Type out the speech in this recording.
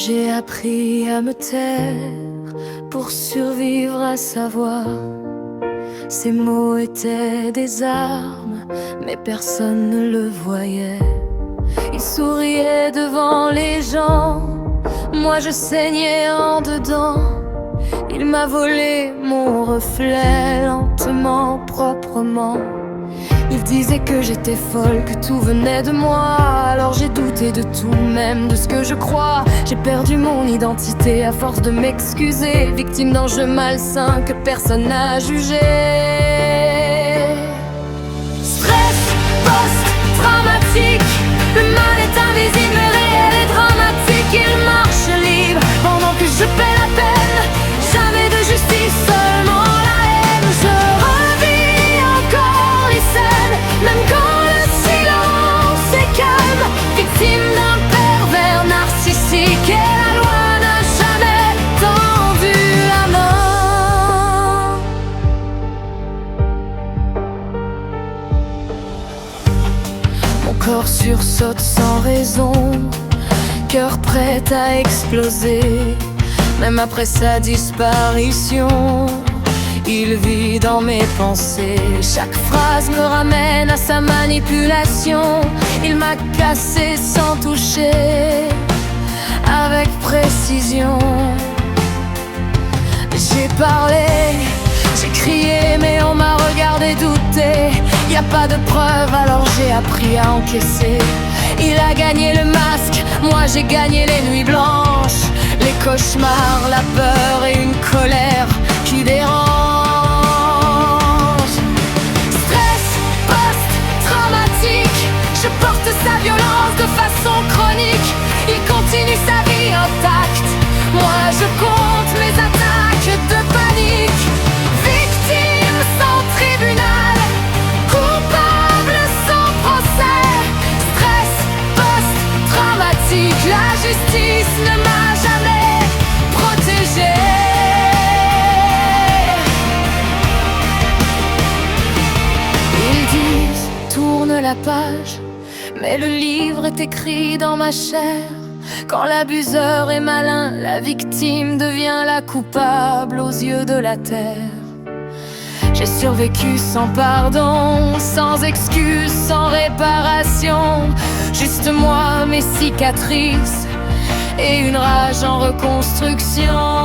J'ai appris à me taire pour survivre à sa voix. Ces mots étaient des armes, mais personne ne le voyait. Il souriait devant les gens, moi je saignais en dedans. Il m'a volé mon reflet lentement, proprement. Il disait que j'étais folle, que tout venait de moi. Alors j'ai douté de tout, même de ce que je crois. J'ai perdu mon identité à force de m'excuser, victime d'un jeu malsain que personne n'a jugé. Stress post-traumatique, le mal est invisible, mais réel et dramatique. Il marche libre pendant que je paie la peine. Jamais de justice, seulement la haine. Je revis encore les scènes, même quand le silence est calme. Victime d'un pervers narcissique, et la loi n'a jamais tendu la main. Mon corps sursaute sans raison, cœur prêt à exploser. Même après sa disparition, il vit dans mes pensées. Chaque phrase me ramène à sa manipulation. Il m'a cassé sans toucher, avec précision. J'ai parlé, j'ai crié, mais on m'a regardé douter. Y a pas de preuve, alors j'ai appris à encaisser. Il a gagné le masque, moi j'ai gagné les nuits blanches. Les cauchemars, la peur et une colère qui dérange. Stress post-traumatique, je porte sa violence de façon chronique. Il continue sa vie intacte, moi je compte mes attaques de panique. Victime sans tribunal, coupable sans procès. Stress post-traumatique, la justice ne m'a jamais protégé. Ils disent tourne la page, mais le livre est écrit dans ma chair. Quand l'abuseur est malin, la victime devient la coupable aux yeux de la terre. J'ai survécu sans pardon, sans excuse, sans réparation. Juste moi, mes cicatrices et une rage en reconstruction.